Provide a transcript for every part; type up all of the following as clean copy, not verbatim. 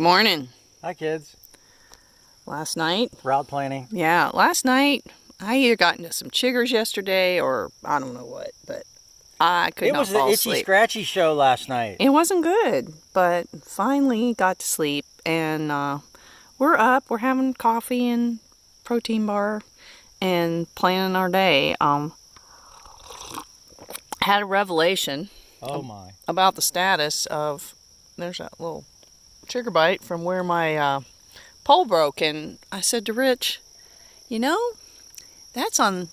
morning. Hi, kids. Last night? Route planning. Yeah, last night I either got into some chiggers yesterday or I don't know what, but I could not fall asleep. It was the Itchy Scratchy show last night. It wasn't good, but finally got to sleep, and we're up. We're having coffee and protein bar and planning our day. Had a revelation. Oh my! About the status of, there's that little trigger bite from where my pole broke, and I said to Rich, you know, that's on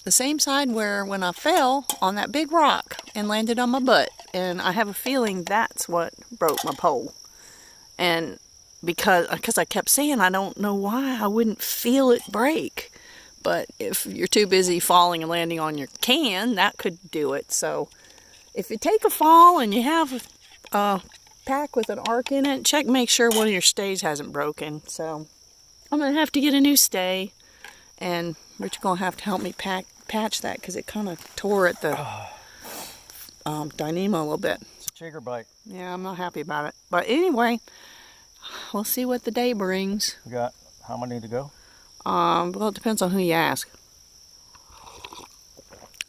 the same side where when I fell on that big rock and landed on my butt, and I have a feeling that's what broke my pole. And because I kept saying I don't know why I wouldn't feel it break, but if you're too busy falling and landing on your can, that could do it. So if you take a fall and you have a pack with an arc in it, make sure one of your stays hasn't broken. So I'm gonna have to get a new stay, and Rich gonna have to help me patch that because it kind of tore at the dynamo a little bit. It's a trigger bite. Yeah, I'm not happy about it. But anyway, we'll see what the day brings. We got how many to go? Well, it depends on who you ask.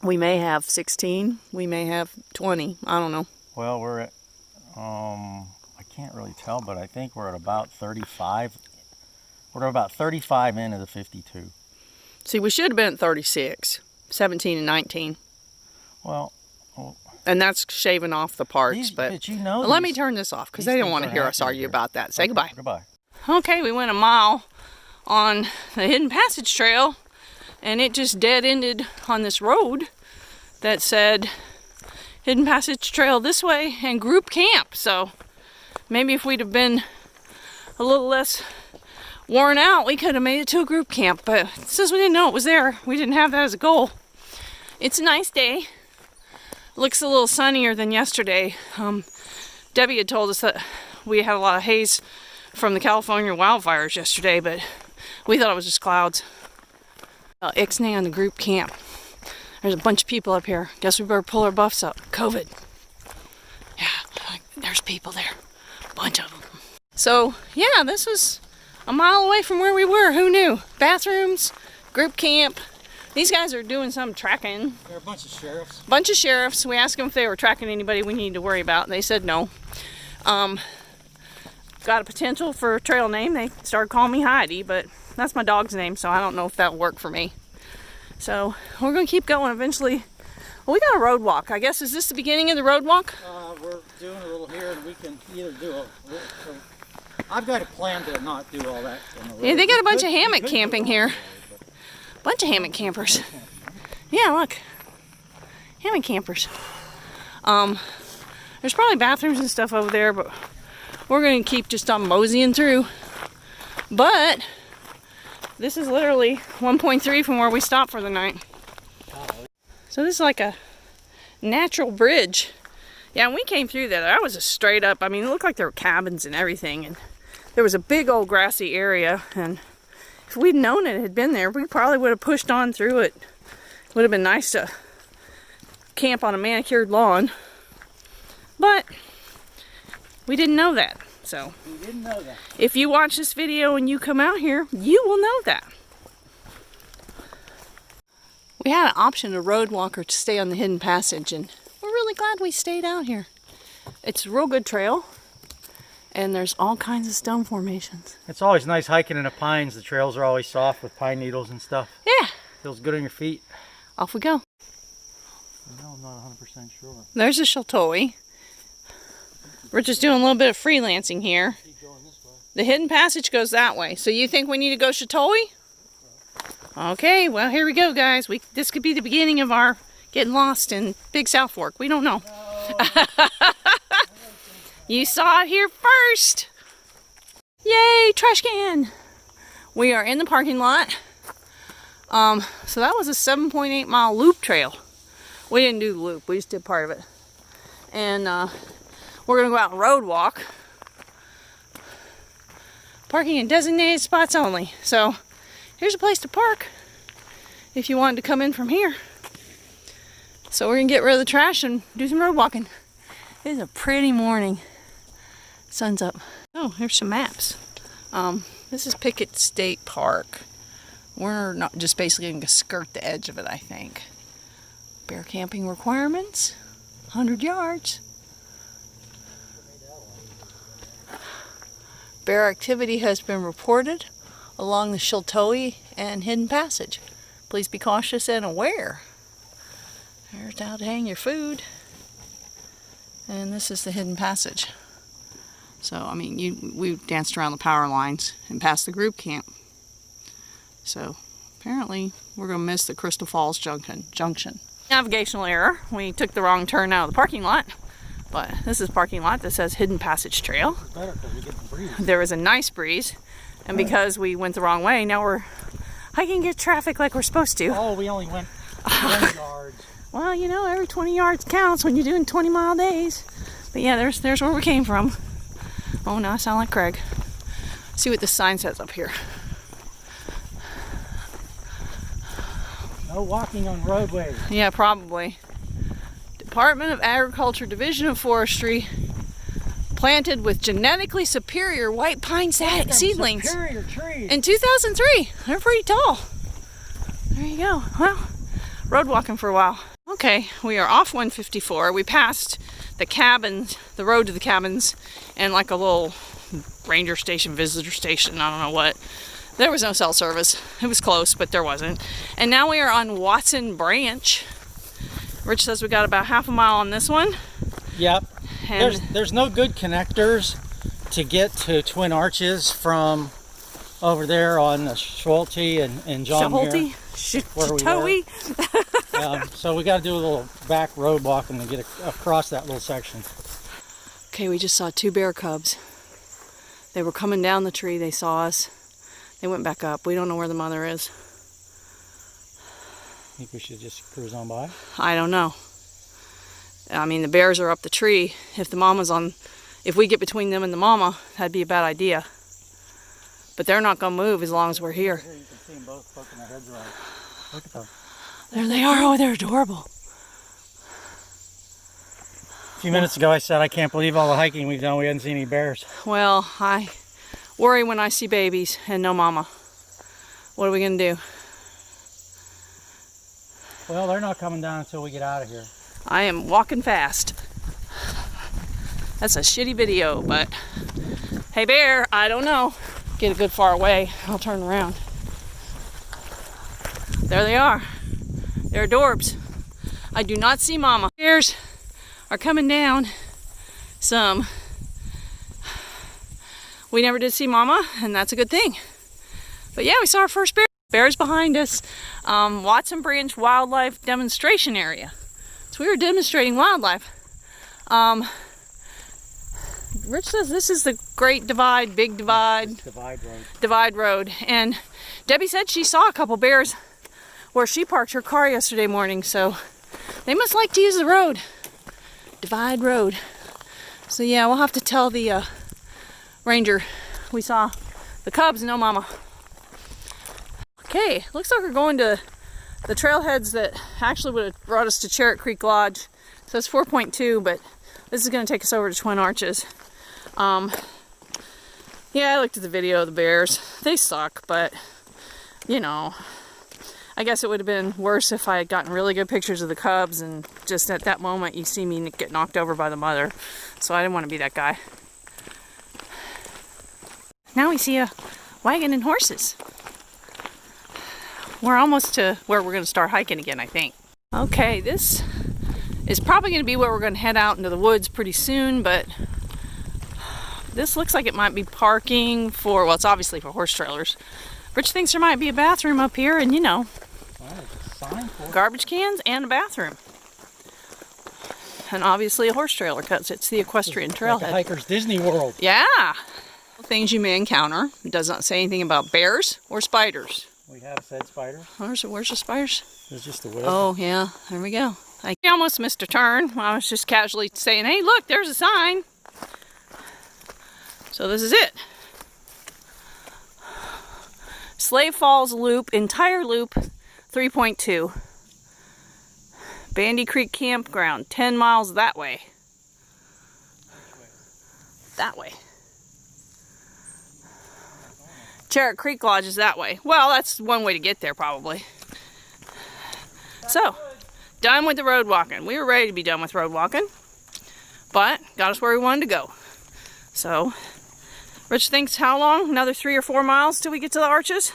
We may have 16. We may have 20. I don't know. Well, we're at, I can't really tell, but I think we're at about 35. We're about 35 into the 52. See, we should have been at 36, 17 and 19. Well, and that's shaving off the parts, but you know, let me turn this off because they don't want to hear us argue about that. Say goodbye. Goodbye. Okay, we went a mile on the Hidden Passage Trail, and it just dead-ended on this road that said Hidden Passage Trail this way and group camp. So maybe if we'd have been a little less worn out, we could have made it to a group camp, but since we didn't know it was there, we didn't have that as a goal. It's a nice day. Looks a little sunnier than yesterday. Debbie had told us that we had a lot of haze from the California wildfires yesterday, but we thought it was just clouds. Ixnay on the group camp. There's a bunch of people up here. Guess we better pull our buffs up. COVID. Yeah, there's people there. A bunch of them. So, yeah, this was a mile away from where we were. Who knew? Bathrooms, group camp. These guys are doing some tracking. They're a bunch of sheriffs. Bunch of sheriffs. We asked them if they were tracking anybody we need to worry about, and they said no. Got a potential for a trail name. They started calling me Heidi, but that's my dog's name, so I don't know if that'll work for me. So we're going to keep going. Eventually, well, we got a road walk. I guess, is this the beginning of the road walk? We're doing a little here, and we can either do I've got a plan to not do all that. Yeah, they got a bunch of hammock camping here. Bunch of hammock campers. Yeah, look. Hammock campers. There's probably bathrooms and stuff over there, but we're going to keep just on moseying through. But this is literally 1.3 from where we stopped for the night. So this is like a natural bridge. Yeah, when we came through there, that was a straight up, I mean, it looked like there were cabins and everything. And there was a big old grassy area. And if we'd known it had been there, we probably would have pushed on through it. It would have been nice to camp on a manicured lawn. But we didn't know that. So we didn't know that. If you watch this video and you come out here, you will know that. We had an option, a road walker, to stay on the Hidden Passage, and we're really glad we stayed out here. It's a real good trail, and there's all kinds of stone formations. It's always nice hiking in the pines. The trails are always soft with pine needles and stuff. Yeah. Feels good on your feet. Off we go. No, I'm not 100% sure. There's a Sheltowee. We're just doing a little bit of freelancing here. Keep going this way. The Hidden Passage goes that way. So you think we need to go Sheltowee? Okay, well, here we go, guys. This could be the beginning of our getting lost in Big South Fork. We don't know. No. You saw it here first. Yay, trash can. We are in the parking lot. So that was a 7.8 mile loop trail. We didn't do the loop. We just did part of it. And we're going to go out and road walk. Parking in designated spots only. So here's a place to park if you wanted to come in from here. So we're going to get rid of the trash and do some road walking. It is a pretty morning. Sun's up. Oh, here's some maps. This is Pickett State Park. We're not just basically going to skirt the edge of it, I think. Bear camping requirements, 100 yards. Bear activity has been reported along the Sheltowee and Hidden Passage. Please be cautious and aware. There's how to hang your food. And this is the Hidden Passage. So, I mean, we danced around the power lines and past the group camp. So, apparently, we're going to miss the Crystal Falls Junction. Navigational error. We took the wrong turn out of the parking lot. But this is a parking lot that says Hidden Passage Trail. There was a nice breeze. And because we went the wrong way, now we're hiking at traffic like we're supposed to. Oh, we only went 20 yards. Well, you know, every 20 yards counts when you're doing 20-mile days. But yeah, there's where we came from. Oh, now I sound like Craig. See what this sign says up here. No walking on roadways. Yeah, probably. Department of Agriculture, Division of Forestry, planted with genetically superior white pine seedlings Superior trees. in 2003. They're pretty tall. There you go. Well, road walking for a while. Okay, we are off 154. We passed the cabins, the road to the cabins, and like a little ranger station, visitor station, I don't know what. There was no cell service. It was close, but there wasn't. And now we are on Watson Branch. Rich says we got about half a mile on this one. Yep. And There's no good connectors to get to Twin Arches from over there on Sheltowee and John Muir, where we were. So we got to do a little back road walking to get across that little section. Okay, we just saw 2 bear cubs. They were coming down the tree. They saw us. They went back up. We don't know where the mother is. Think we should just cruise on by? I don't know. I mean, the bears are up the tree. If we get between them and the mama, that'd be a bad idea. But they're not going to move as long as we're here. Here you can see them both poking their heads around. Look at them. There they are. Oh, they're adorable. A few minutes ago I said I can't believe all the hiking we've done. We hadn't seen any bears. Well, I worry when I see babies and no mama. What are we going to do? Well, they're not coming down until we get out of here. I am walking fast. That's a shitty video, but hey bear, I don't know. Get a good far away. I'll turn around. There they are. They're adorbs. I do not see mama. Bears are coming down some. We never did see mama, and that's a good thing. But yeah, we saw our first bear. Bears behind us. Watson Branch Wildlife Demonstration Area. So we were demonstrating wildlife. Rich says this is the Great Divide, Big Divide. Divide Road. And Debbie said she saw a couple bears where she parked her car yesterday morning, so they must like to use the road. Divide Road. So yeah, we'll have to tell the ranger we saw the cubs, no mama. Okay, looks like we're going to the trailheads that actually would have brought us to Charit Creek Lodge. So it's 4.2, but this is going to take us over to Twin Arches. Yeah, I looked at the video of the bears. They suck, but, you know, I guess it would have been worse if I had gotten really good pictures of the cubs and just at that moment you see me get knocked over by the mother. So I didn't want to be that guy. Now we see a wagon and horses. We're almost to where we're going to start hiking again, I think. Okay, this is probably going to be where we're going to head out into the woods pretty soon, but this looks like it might be parking for, well, it's obviously for horse trailers. Rich thinks there might be a bathroom up here, and you know, garbage cans and a bathroom. And obviously a horse trailer, because it's the equestrian trailhead. Like a hiker's Disney World. Yeah. Things you may encounter. It does not say anything about bears or spiders. We have said spiders. Where's the spiders? There's just a web. Oh, yeah. There we go. I almost missed a turn. I was just casually saying, hey, look, there's a sign. So this is it. Slave Falls Loop, entire loop, 3.2. Bandy Creek Campground, 10 miles that way. That way. Charit Creek Lodge is that way. Well, that's one way to get there probably. So, done with the road walking. We were ready to be done with road walking, but got us where we wanted to go. So, Rich thinks how long? Another 3 or 4 miles till we get to the arches?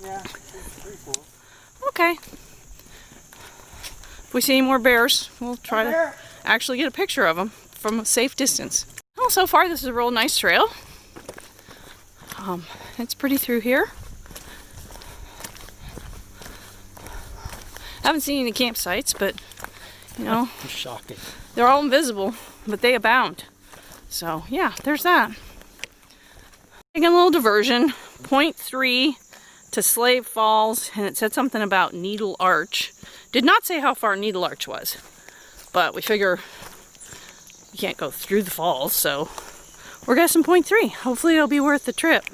Yeah, 3, 4. Okay. If we see any more bears, we'll try to actually get a picture of them from a safe distance. Well, so far this is a real nice trail. It's pretty through here. Haven't seen any campsites, but you know, shocking. They're all invisible, but they abound. So yeah, there's that. Taking a little diversion, 0.3 to Slave Falls, and it said something about Needle Arch. Did not say how far Needle Arch was, but we figure you can't go through the falls, so we're guessing 0.3. Hopefully it'll be worth the trip.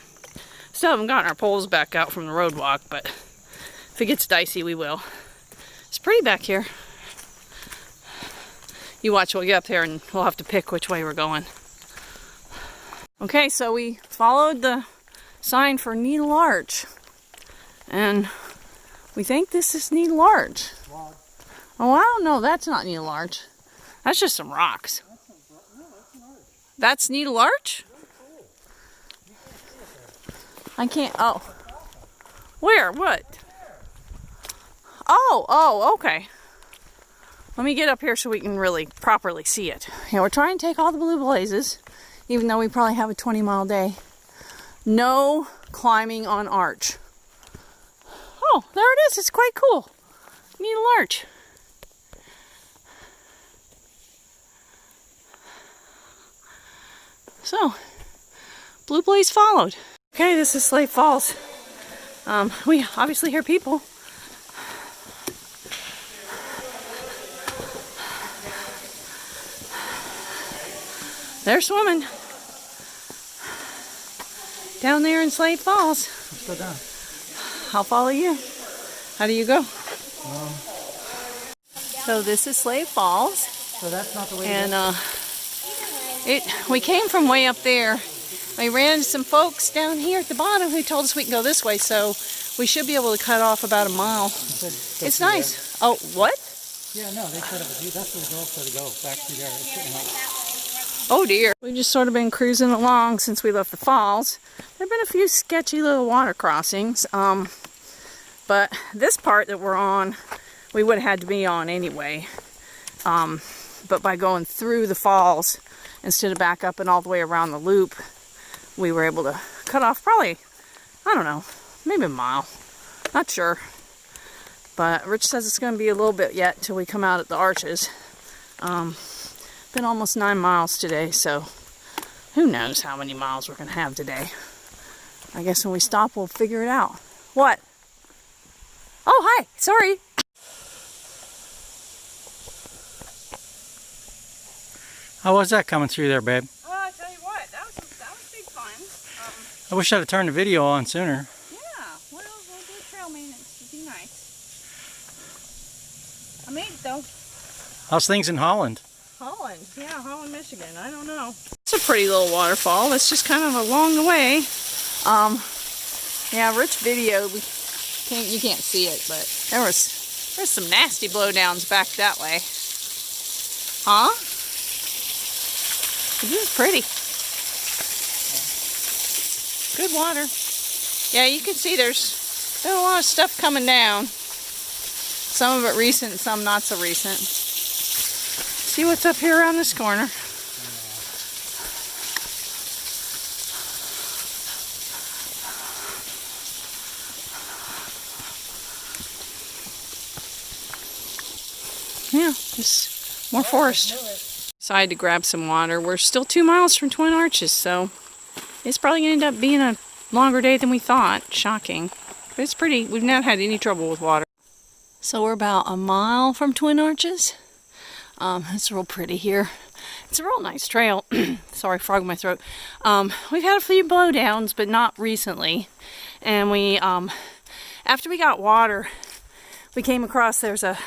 Still haven't gotten our poles back out from the road walk, but if it gets dicey, we will. It's pretty back here. You watch, we'll get up there and we'll have to pick which way we're going. Okay, so we followed the sign for Needle Arch. And we think this is Needle Arch. Oh, I don't know. That's not Needle Arch. That's just some rocks. That's Needle Arch? I can't. Oh. Where? What? Oh, okay. Let me get up here so we can really properly see it. Yeah, we're trying to take all the blue blazes, even though we probably have a 20-mile day. No climbing on Arch. Oh, there it is. It's quite cool. Needle Arch. So, blue blaze followed. Okay, this is Slave Falls. We obviously hear people. They're swimming down there in Slave Falls. Let's go down. I'll follow you. How do you go? So this is Slave Falls. So that's not the way. And we came from way up there. We ran into some folks down here at the bottom who told us we can go this way, so we should be able to cut off about a mile. It's nice. Oh, what? Yeah, no, they said it was you. That's where the girl said to go. Back through there. It's getting like... Oh dear. We've just sort of been cruising along since we left the falls. There have been a few sketchy little water crossings, but this part that we're on, we would have had to be on anyway. But by going through the falls, instead of back up and all the way around the loop, we were able to cut off probably, I don't know, maybe a mile. Not sure. But Rich says it's going to be a little bit yet till we come out at the arches. Been almost 9 miles today, so who knows how many miles we're going to have today. I guess when we stop, we'll figure it out. What? Oh, hi. Sorry. How was that coming through there, babe? Oh, I tell you what, that was big fun. I wish I'd have turned the video on sooner. Yeah, well, we'll do trail maintenance. It'd be nice. I made it, though. How's things in Holland? Holland, yeah, Holland, Michigan. I don't know. It's a pretty little waterfall. It's just kind of along the way. Yeah, Rich video. You can't see it, but there's some nasty blowdowns back that way. Huh? This is pretty. Good water. Yeah, you can see there's been a lot of stuff coming down. Some of it recent, some not so recent. See what's up here around this corner. Yeah, just more forest. Decided to grab some water. We're still 2 miles from Twin Arches, so it's probably going to end up being a longer day than we thought. Shocking. But it's pretty. We've not had any trouble with water. So we're about a mile from Twin Arches. It's real pretty here. It's a real nice trail. Sorry, frog in my throat. We've had a few blowdowns, but not recently. And we, after we got water, we came across, there's a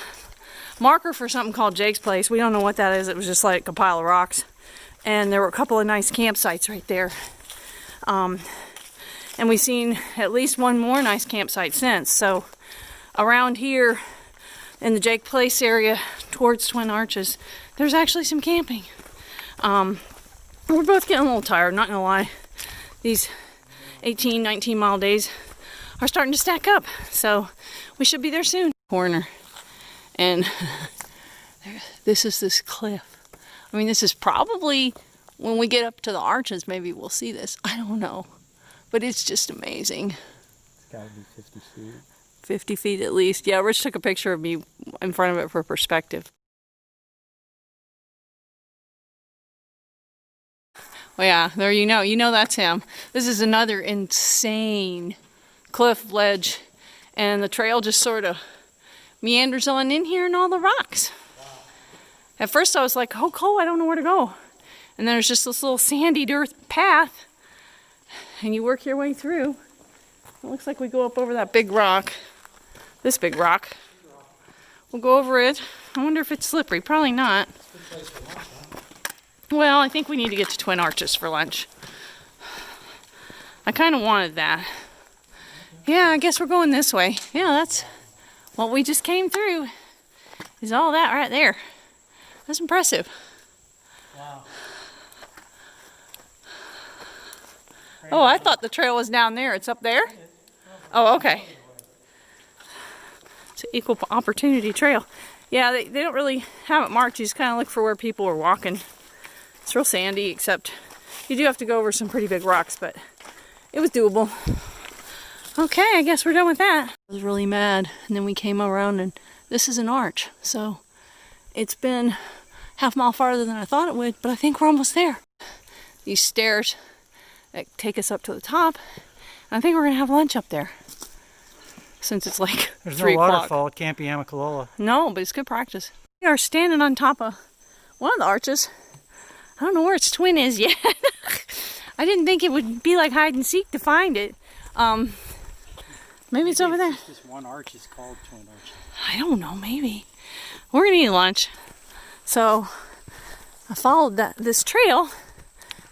marker for something called Jake's Place. We don't know what that is. It was just like a pile of rocks and there were a couple of nice campsites right there. And we've seen at least one more nice campsite since. So around here in the Jake Place area towards Twin Arches, there's actually some camping. We're both getting a little tired, not gonna lie. These 18, 19 mile days are starting to stack up. So we should be there soon. Corner. And this is this cliff. I mean, this is probably, when we get up to the arches, maybe we'll see this. I don't know. But it's just amazing. It's gotta be 50 feet. 50 feet at least. Yeah, Rich took a picture of me in front of it for perspective. Well, yeah, there you know that's him. This is another insane cliff ledge, and the trail just sort of meanders on in here and all the rocks. Wow. At first I was like, oh, cool, I don't know where to go. And then there's just this little sandy dirt path, and you work your way through. It looks like we go up over that big rock, this big rock. We'll go over it. I wonder if it's slippery. Probably not. Well, I think we need to get to Twin Arches for lunch. I kind of wanted that. Yeah, I guess we're going this way. Yeah, that's what we just came through. Is all that right there. That's impressive. Wow. Oh, I thought the trail was down there. It's up there? Oh, okay. It's an equal opportunity trail. Yeah, they don't really have it marked. You just kind of look for where people are walking. It's real sandy, except you do have to go over some pretty big rocks, but it was doable. Okay, I guess we're done with that. I was really mad, and then we came around, and this is an arch. So it's been half a mile farther than I thought it would, but I think we're almost there. These stairs that take us up to the top, and I think we're gonna have lunch up there. Since it's like There's 3 no o'clock. waterfall at Camp Yamacolola. No, but it's good practice. We are standing on top of one of the arches. I don't know where its twin is yet. I didn't think it would be like hide and seek to find it. Maybe it's over there. This one arch is called Twin Arch. I don't know, maybe. We're gonna eat lunch. So I followed this trail.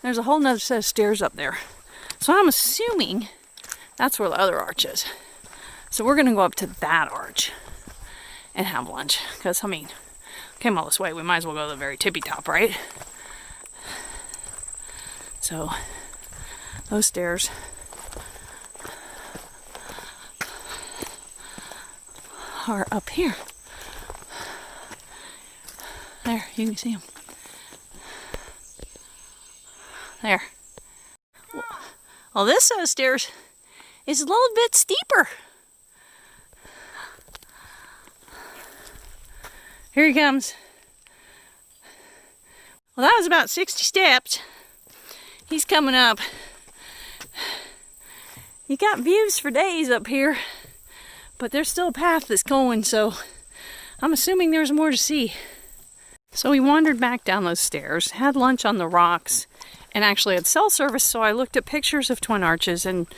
There's a whole nother set of stairs up there. So I'm assuming that's where the other arch is. So we're gonna go up to that arch and have lunch. Because, I mean, came all this way, we might as well go to the very tippy top, right? So, those stairs are up here. There, you can see them. There. Well, this set of stairs is a little bit steeper. Here he comes. Well, that was about 60 steps. He's coming up. You got views for days up here, but there's still a path that's going, so I'm assuming there's more to see. So we wandered back down those stairs, had lunch on the rocks, and actually had cell service, so I looked at pictures of Twin Arches and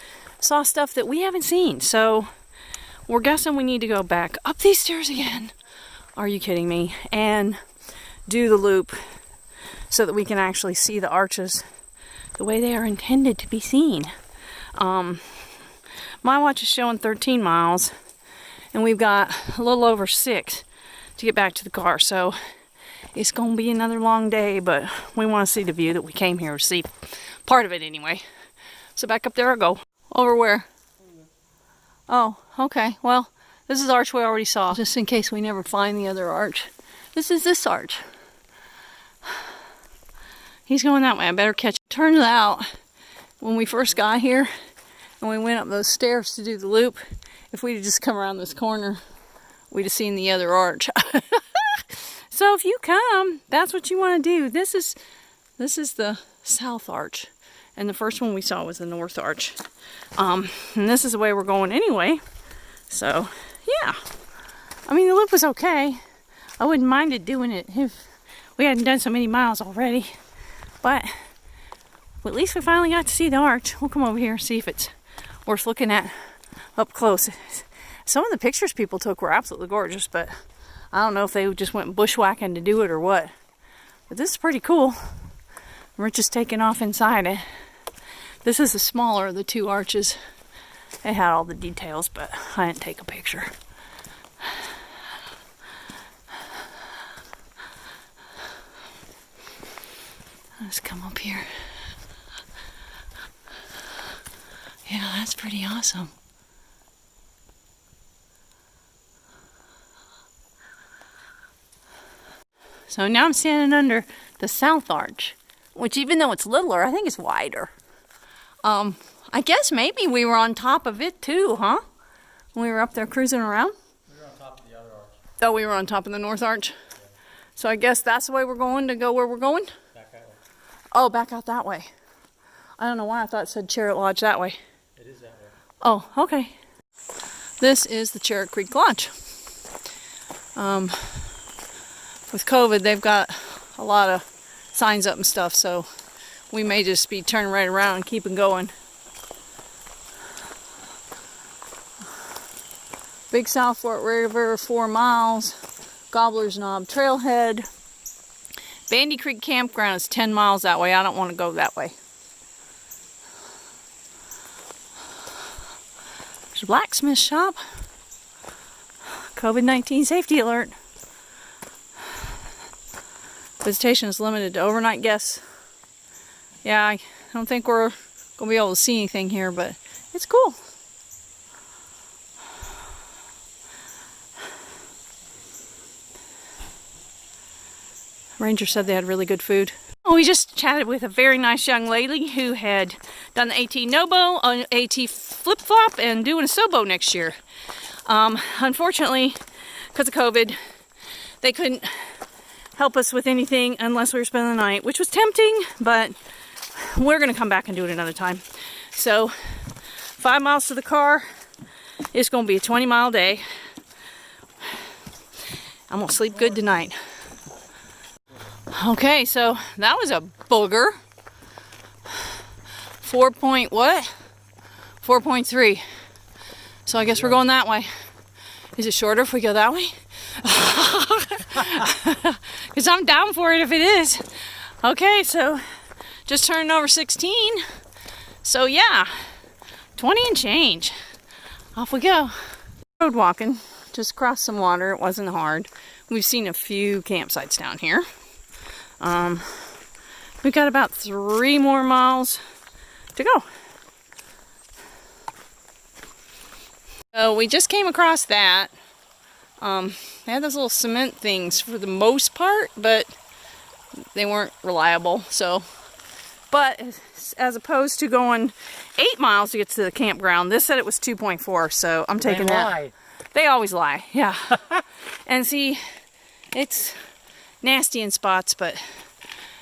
saw stuff that we haven't seen. So we're guessing we need to go back up these stairs again. Are you kidding me? And do the loop so that we can actually see the arches the way they are intended to be seen. My watch is showing 13 miles, and we've got a little over 6 to get back to the car, so it's gonna be another long day, but we want to see the view that we came here to see. Part of it anyway. So back up there I go. Over where? Oh, okay. Well, this is the arch we already saw, just in case we never find the other arch. This is this arch. He's going that way. I better catch him. Turns out, when we first got here and we went up those stairs to do the loop, if we'd just come around this corner, we'd have seen the other arch. So if you come, that's what you want to do. This is the south arch, and the first one we saw was the north arch. And this is the way we're going anyway. So yeah, I mean, the loop was okay. I wouldn't minded doing it if we hadn't done so many miles already. But at least we finally got to see the arch. We'll come over here and see if it's worth looking at up close. Some of the pictures people took were absolutely gorgeous, but I don't know if they just went bushwhacking to do it or what. But this is pretty cool. We're just taking off inside it. This is the smaller of the two arches. It had all the details, but I didn't take a picture. Let's come up here. Yeah, that's pretty awesome. So now I'm standing under the south arch, which even though it's littler, I think it's wider. I guess maybe we were on top of it too, huh? When we were up there cruising around? We were on top of the other arch. Oh, we were on top of the north arch? Yeah. So I guess that's the way we're going to go where we're going? Back that way. Oh, back out that way. I don't know why I thought it said Charit Lodge that way. It is that way. Oh, okay. This is the Charit Creek Lodge. With COVID, they've got a lot of signs up and stuff, so we may just be turning right around and keeping going. Big South Fork River, 4 miles. Gobbler's Knob Trailhead. Bandy Creek Campground is 10 miles that way. I don't want to go that way. There's a blacksmith shop. COVID-19 safety alert. Visitation is limited to overnight guests. Yeah, I don't think we're going to be able to see anything here, but it's cool. Ranger said they had really good food. We just chatted with a very nice young lady who had done the AT Nobo, an AT flip-flop, and doing a Sobo next year. Unfortunately, because of COVID, they couldn't help us with anything unless we were spending the night, which was tempting, but we're going to come back and do it another time. So 5 miles to the car. It's going to be a 20-mile day. I'm going to sleep good tonight. Okay, so that was a booger. 4.3. So I guess we're going that way. Is it shorter if we go that way? Because I'm down for it if it is. Okay, so just turning over 16. So yeah, 20 and change. Off we go. Road walking, just crossed some water. It wasn't hard. We've seen a few campsites down here. We've got about 3 more miles to go. So we just came across that. They had those little cement things for the most part, but they weren't reliable. So, but as opposed to going 8 miles to get to the campground, this said it was 2.4. So I'm taking that. Lie. They always lie, yeah. And see, it's nasty in spots, but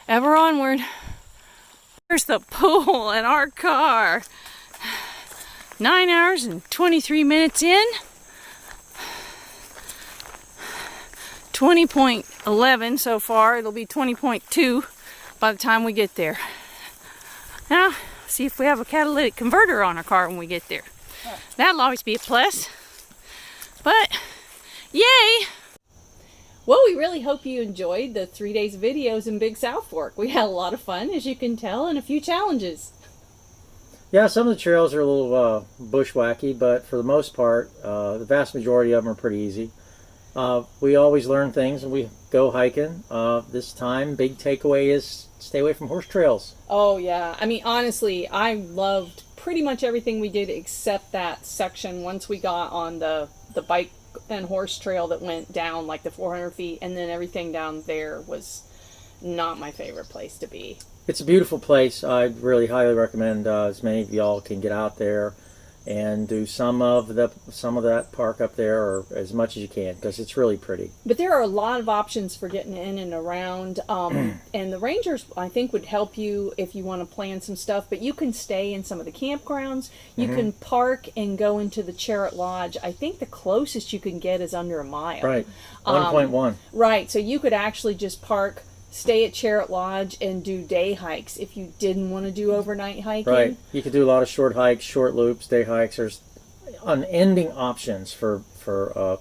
ever onward. There's the pool in our car. 9 hours and 23 minutes in. 20.11 so far. It'll be 20.2 by the time we get there. Now, see if we have a catalytic converter on our car when we get there. That'll always be a plus. But, yay! Well, we really hope you enjoyed the 3 days of videos in Big South Fork. We had a lot of fun, as you can tell, and a few challenges. Yeah, some of the trails are a little bushwhacky, but for the most part, the vast majority of them are pretty easy. We always learn things when we go hiking. This time, big takeaway is stay away from horse trails. Oh, yeah. I mean, honestly, I loved pretty much everything we did except that section once we got on the bike and horse trail that went down like the 400 feet, and then everything down there was not my favorite place to be. It's a beautiful place. I really highly recommend as many of y'all can get out there and do some of that park up there, or as much as you can, because it's really pretty. But there are a lot of options for getting in and around, and the rangers, I think, would help you if you want to plan some stuff. But you can stay in some of the campgrounds. You can park and go into the Charit Lodge. I think the closest you can get is under a mile. Right, 1.1. Right, so you could actually just park, stay at Charit Lodge, and do day hikes if you didn't want to do overnight hiking. Right. You could do a lot of short hikes, short loops, day hikes. There's unending options for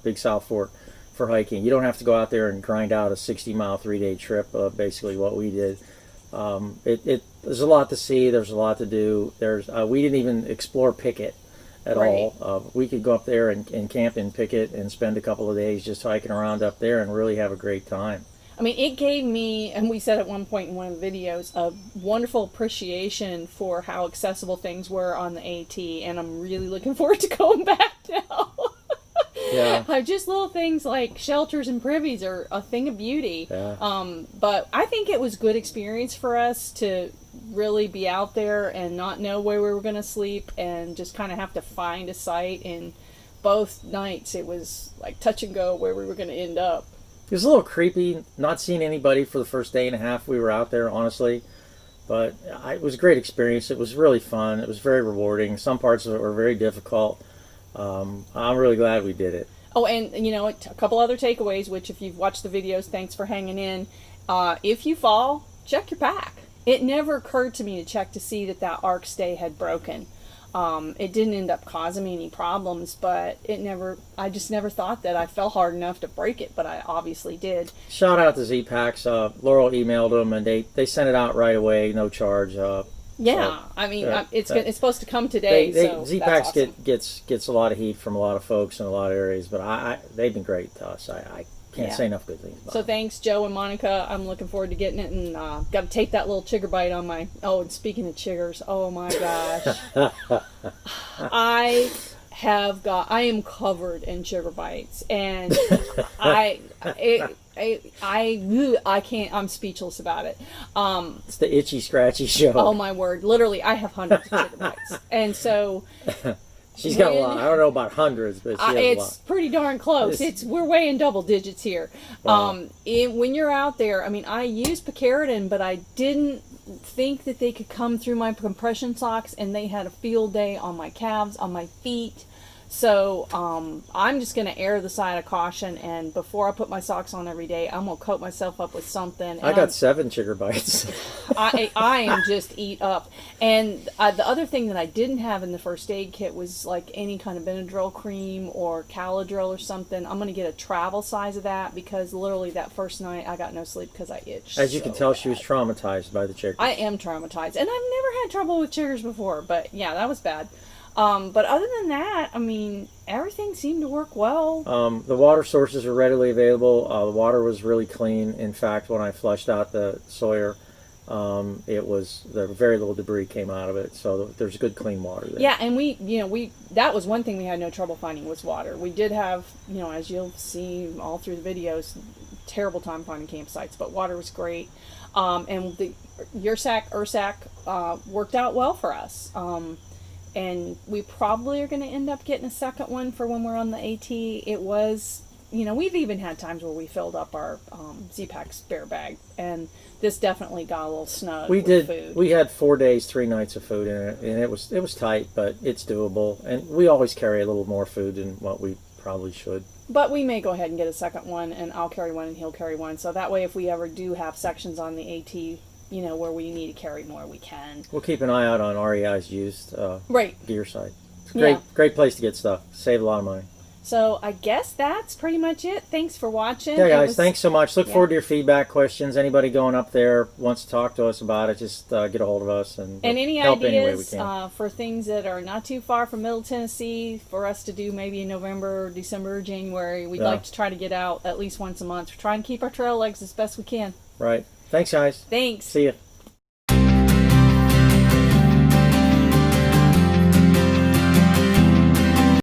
Big South Fork for hiking. You don't have to go out there and grind out a 60-mile 3-day trip, basically what we did. There's a lot to see. There's a lot to do. We didn't even explore Pickett at all. We could go up there and camp in Pickett and spend a couple of days just hiking around up there and really have a great time. I mean, it gave me, and we said at one point in one of the videos, a wonderful appreciation for how accessible things were on the AT, and I'm really looking forward to going back now. Yeah. Just little things like shelters and privies are a thing of beauty. Yeah. But I think it was good experience for us to really be out there and not know where we were going to sleep and just kind of have to find a site. And both nights it was like touch and go where we were going to end up. It was a little creepy not seeing anybody for the first day and a half we were out there, honestly. But it was a great experience. It was really fun. It was very rewarding. Some parts of it were very difficult. I'm really glad we did it. Oh, and you know, a couple other takeaways, which if you've watched the videos, thanks for hanging in. If you fall, check your pack. It never occurred to me to check to see that arc stay had broken. It didn't end up causing me any problems, but I just never thought that I fell hard enough to break it, but I obviously did. Shout out to Z-Packs. Laurel emailed them, and they sent it out right away, no charge. Yeah, so, I mean, it's supposed to come today. So Z-Packs awesome. gets a lot of heat from a lot of folks in a lot of areas, but they've been great to us. I can't say enough good things about So them. thanks, Joe and Monica. I'm looking forward to getting it, and got to tape that little chigger bite on my. Oh, and speaking of chiggers, oh my gosh, I am covered in chigger bites, and I can't. I'm speechless about it. It's the itchy, scratchy show. Oh my word! Literally, I have hundreds of chigger bites, and so. She's got a lot. I don't know about hundreds, but she has a lot. It's pretty darn close. We're way in double digits here. Wow. When you're out there, I mean, I used picaridin, but I didn't think that they could come through my compression socks, and they had a field day on my calves, on my feet. So I'm just going to err the side of caution, and before I put my socks on every day, I'm going to coat myself up with something. I got 7 chigger bites. I am just eat up. And the other thing that I didn't have in the first aid kit was like any kind of Benadryl cream or Caladryl or something. I'm going to get a travel size of that because literally that first night I got no sleep because I itched. As you can tell, she was traumatized by the chiggers. I am traumatized. And I've never had trouble with chiggers before, but yeah, that was bad. But other than that, I mean, everything seemed to work well. The water sources were readily available. The water was really clean. In fact, when I flushed out the Sawyer, very little debris came out of it. So there's good clean water there. Yeah, and that was one thing we had no trouble finding was water. We did have, as you'll see all through the videos, terrible time finding campsites, but water was great. And the URSAC worked out well for us. And we probably are going to end up getting a second one for when we're on the AT. It was, we've even had times where we filled up our Z-Pack spare bag, and this definitely got a little snug with food. We had 4 days, 3 nights of food in it, and it was tight, but it's doable. And we always carry a little more food than what we probably should. But we may go ahead and get a second one, and I'll carry one and he'll carry one. So that way, if we ever do have sections on the AT, where we need to carry more, we can. We'll keep an eye out on REI's used gear site. It's a great place to get stuff. Save a lot of money. So I guess that's pretty much it. Thanks for watching. Yeah, guys, thanks so much. Look forward to your feedback, questions. Anybody going up there wants to talk to us about it, just get a hold of us and any help ideas any way we can. For things that are not too far from Middle Tennessee for us to do maybe in November, or December, or January. We'd like to try to get out at least once a month. Try and keep our trail legs as best we can. Right. Thanks, guys. Thanks. See ya.